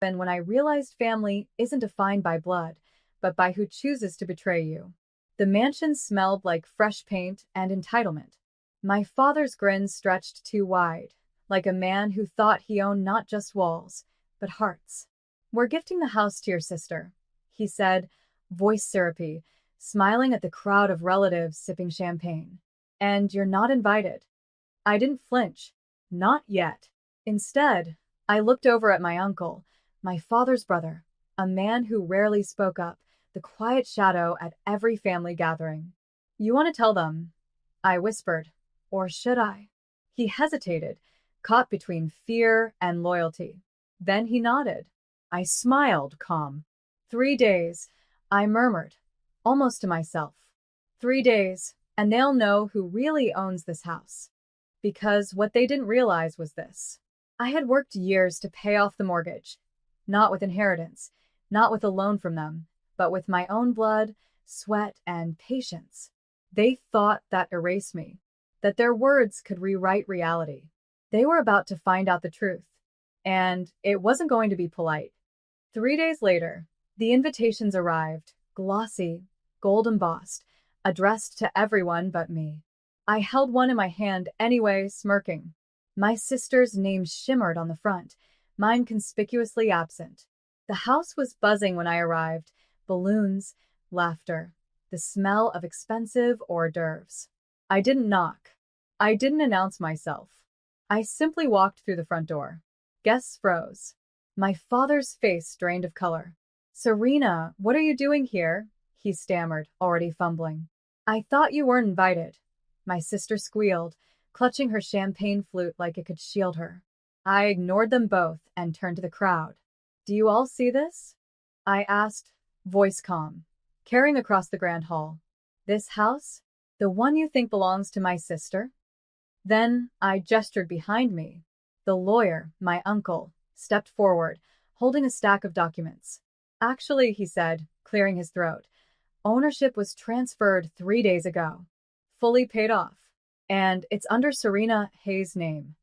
soften when I realized family isn't defined by blood, but by who chooses to betray you. The mansion smelled like fresh paint and entitlement. My father's grin stretched too wide, like a man who thought he owned not just walls, but hearts. "We're gifting the house to your sister," he said, voice syrupy, smiling at the crowd of relatives sipping champagne. "And you're not invited." I didn't flinch. Not yet. Instead, I looked over at my uncle, my father's brother, a man who rarely spoke up, the quiet shadow at every family gathering. "You want to tell them?" I whispered. "Or should I?" He hesitated, caught between fear and loyalty. Then he nodded. I smiled, calm. "3 days," I murmured, almost to myself. "3 days, and they'll know who really owns this house." Because what they didn't realize was this. I had worked years to pay off the mortgage, not with inheritance, not with a loan from them, but with my own blood, sweat, and patience. They thought that erased me, that their words could rewrite reality. They were about to find out the truth, and it wasn't going to be polite. 3 days later, the invitations arrived, glossy, gold embossed, addressed to everyone but me. I held one in my hand anyway, smirking. My sister's name shimmered on the front, mine conspicuously absent. The house was buzzing when I arrived, balloons, laughter, the smell of expensive hors d'oeuvres. I didn't knock. I didn't announce myself. I simply walked through the front door. Guests froze. My father's face drained of color. "Serena, what are you doing here?" he stammered, already fumbling. "I thought you weren't invited." My sister squealed, clutching her champagne flute like it could shield her. I ignored them both and turned to the crowd. "Do you all see this?" I asked, voice calm, carrying across the grand hall. "This house? The one you think belongs to my sister?" Then I gestured behind me. The lawyer, my uncle, stepped forward, holding a stack of documents. "Actually," he said, clearing his throat, "ownership was transferred 3 days ago. Fully paid off. And it's under Serena Hayes' name."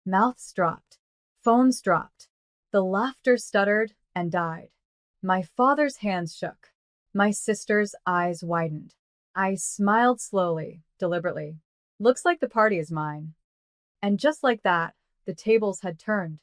Mouths dropped. Phones dropped. The laughter stuttered and died. My father's hands shook. My sister's eyes widened. I smiled slowly, deliberately. "Looks like the party is mine." And just like that, the tables had turned.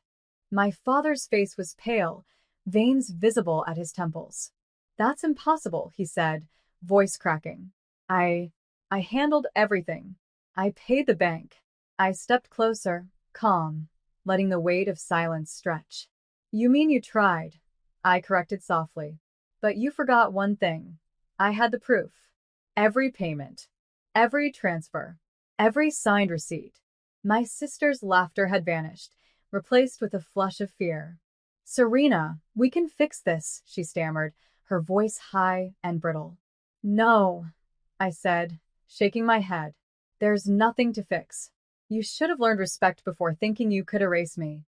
My father's face was pale, veins visible at his temples. "That's impossible," he said, voice cracking. I handled everything. I paid the bank. I stepped closer, calm, letting the weight of silence stretch. "You mean you tried?" I corrected softly. "But you forgot one thing. I had the proof. Every payment. Every transfer. Every signed receipt." My sister's laughter had vanished, replaced with a flush of fear. "Serena, we can fix this," she stammered, her voice high and brittle. "No," I said, shaking my head. "There's nothing to fix. You should have learned respect before thinking you could erase me."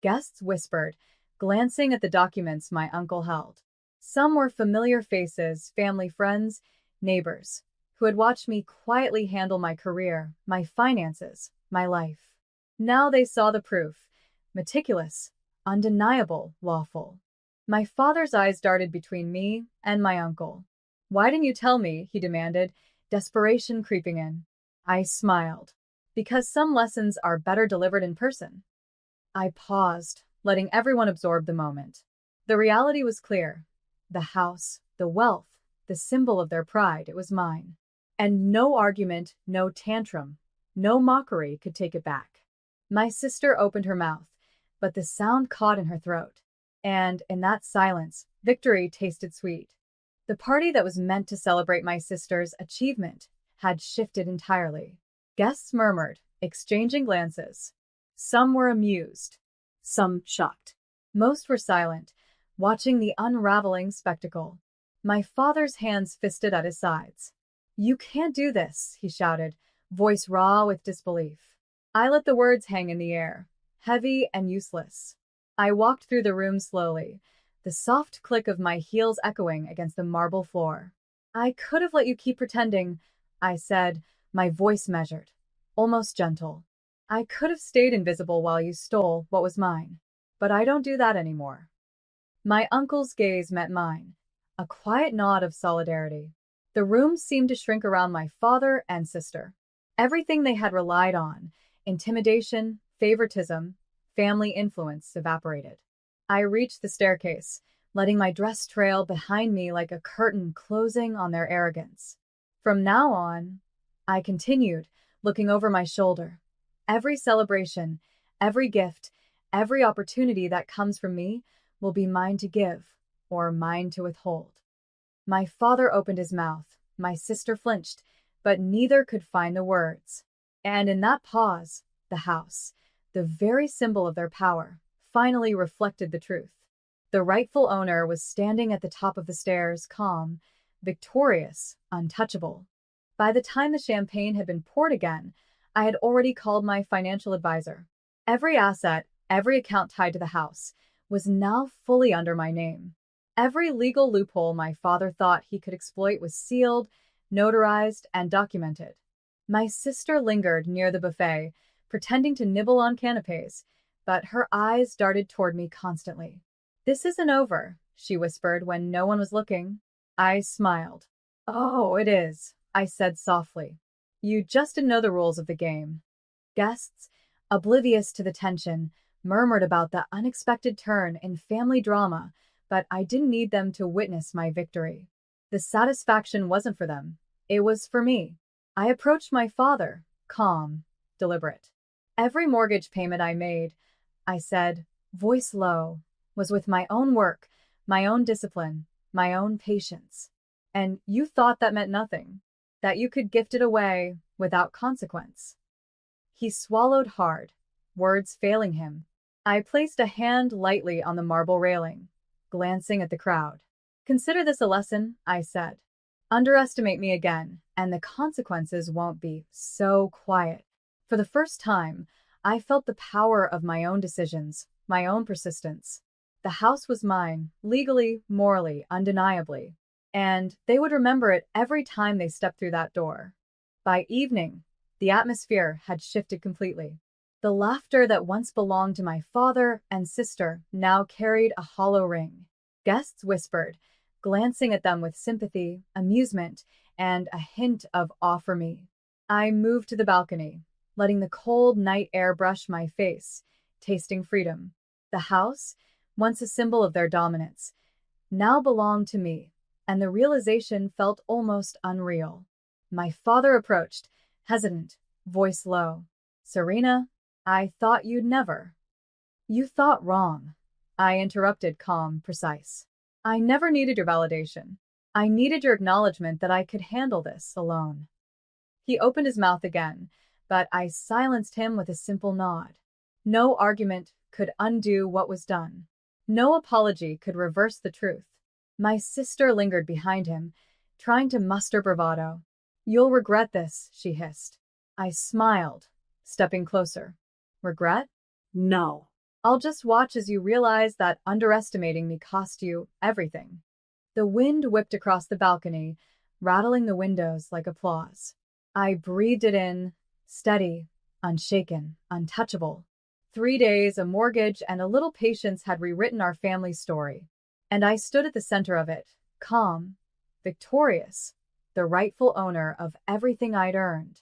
Guests whispered, glancing at the documents my uncle held. Some were familiar faces, family friends, neighbors, who had watched me quietly handle my career, my finances, my life. Now they saw the proof. Meticulous, undeniable, lawful. My father's eyes darted between me and my uncle. "Why didn't you tell me?" he demanded, desperation creeping in. I smiled. "Because some lessons are better delivered in person." I paused, letting everyone absorb the moment. The reality was clear. The house, the wealth, the symbol of their pride, it was mine. And no argument, no tantrum, no mockery could take it back. My sister opened her mouth, but the sound caught in her throat. And in that silence, victory tasted sweet. The party that was meant to celebrate my sister's achievement had shifted entirely. Guests murmured, exchanging glances. Some were amused, some shocked. Most were silent, watching the unraveling spectacle. My father's hands fisted at his sides. "You can't do this," he shouted, voice raw with disbelief. I let the words hang in the air, heavy and useless. I walked through the room slowly, the soft click of my heels echoing against the marble floor. "I could have let you keep pretending," I said, my voice measured, almost gentle. "I could have stayed invisible while you stole what was mine. But I don't do that anymore." My uncle's gaze met mine, a quiet nod of solidarity. The room seemed to shrink around my father and sister. Everything they had relied on, intimidation, favoritism, family influence, evaporated. I reached the staircase, letting my dress trail behind me like a curtain closing on their arrogance. From now on, I continued, looking over my shoulder. Every celebration, every gift, every opportunity that comes from me will be mine to give, or mine to withhold. My father opened his mouth, my sister flinched, but neither could find the words. And in that pause, the house, the very symbol of their power, finally reflected the truth. The rightful owner was standing at the top of the stairs, calm, victorious, untouchable. By the time the champagne had been poured again, I had already called my financial advisor. Every asset, every account tied to the house, was now fully under my name. Every legal loophole my father thought he could exploit was sealed, notarized, and documented. My sister lingered near the buffet, pretending to nibble on canapes, but her eyes darted toward me constantly. "This isn't over," she whispered when no one was looking. I smiled. "Oh, it is," I said softly. "You just didn't know the rules of the game." Guests, oblivious to the tension, murmured about the unexpected turn in family drama, but I didn't need them to witness my victory. The satisfaction wasn't for them. It was for me. I approached my father, calm, deliberate. "Every mortgage payment I made," I said, voice low, "was with my own work, my own discipline, my own patience. And you thought that meant nothing, that you could gift it away without consequence." He swallowed hard, words failing him. I placed a hand lightly on the marble railing, glancing at the crowd. "Consider this a lesson," I said. "Underestimate me again, and the consequences won't be so quiet." For the first time, I felt the power of my own decisions, my own persistence. The house was mine, legally, morally, undeniably, and they would remember it every time they stepped through that door. By evening, the atmosphere had shifted completely. The laughter that once belonged to my father and sister now carried a hollow ring. Guests whispered, glancing at them with sympathy, amusement, and a hint of awe for me. I moved to the balcony, letting the cold night air brush my face, tasting freedom. The house, once a symbol of their dominance, now belonged to me, and the realization felt almost unreal. My father approached, hesitant, voice low. "Serena, I thought you'd never." "You thought wrong," I interrupted, calm, precise. "I never needed your validation. I needed your acknowledgement that I could handle this alone." He opened his mouth again, but I silenced him with a simple nod. No argument could undo what was done. No apology could reverse the truth. My sister lingered behind him, trying to muster bravado. "You'll regret this," she hissed. I smiled, stepping closer. "Regret? No. I'll just watch as you realize that underestimating me cost you everything." The wind whipped across the balcony, rattling the windows like applause. I breathed it in, steady, unshaken, untouchable. 3 days, a mortgage, and a little patience had rewritten our family story. And I stood at the center of it, calm, victorious, the rightful owner of everything I'd earned.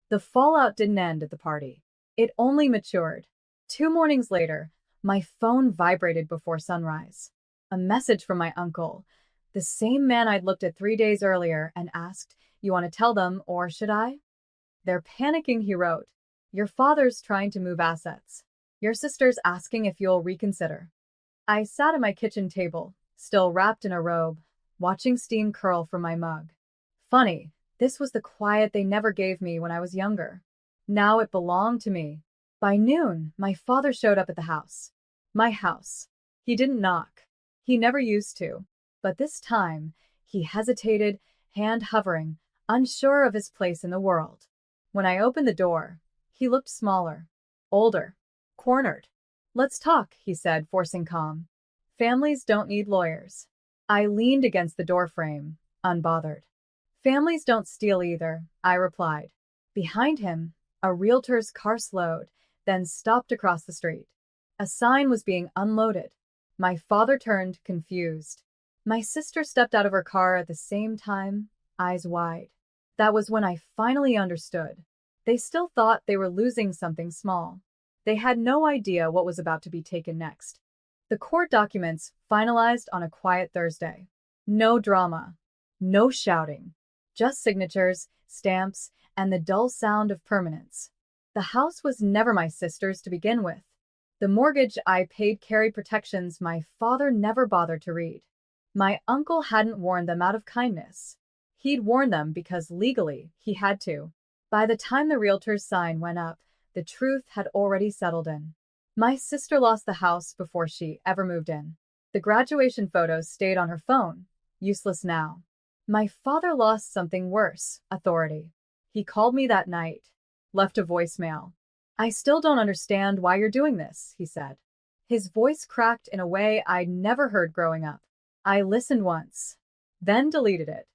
The fallout didn't end at the party. It only matured. 2 mornings later, my phone vibrated before sunrise. A message from my uncle, the same man I'd looked at 3 days earlier and asked, "You want to tell them, or should I?" "They're panicking," he wrote. "Your father's trying to move assets. Your sister's asking if you'll reconsider." I sat at my kitchen table, still wrapped in a robe, watching steam curl from my mug. Funny, this was the quiet they never gave me when I was younger. Now it belonged to me. By noon, my father showed up at the house. My house. He didn't knock. He never used to. But this time, he hesitated, hand hovering, unsure of his place in the world. When I opened the door, he looked smaller, older, cornered. "Let's talk," he said, forcing calm. "Families don't need lawyers." I leaned against the doorframe, unbothered. "Families don't steal either," I replied. Behind him, a realtor's car slowed, then stopped across the street. A sign was being unloaded. My father turned, confused. My sister stepped out of her car at the same time, eyes wide. That was when I finally understood. They still thought they were losing something small. They had no idea what was about to be taken next. The court documents finalized on a quiet Thursday. No drama. No shouting. Just signatures, stamps, and the dull sound of permanence. The house was never my sister's to begin with. The mortgage I paid carried protections my father never bothered to read. My uncle hadn't warned them out of kindness. He'd warned them because legally he had to. By the time the realtor's sign went up, the truth had already settled in. My sister lost the house before she ever moved in. The graduation photos stayed on her phone, useless now. My father lost something worse, authority. He called me that night, left a voicemail. I still don't understand why you're doing this, he said. His voice cracked in a way I'd never heard growing up. I listened once, then deleted it,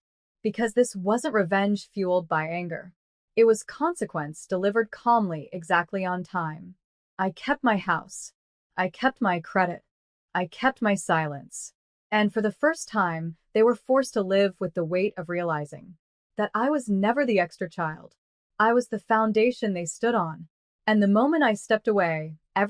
because this wasn't revenge fueled by anger. It was consequence delivered calmly, exactly on time. I kept my house. I kept my credit. I kept my silence. And for the first time, they were forced to live with the weight of realizing that I was never the extra child. I was the foundation they stood on. And the moment I stepped away, everything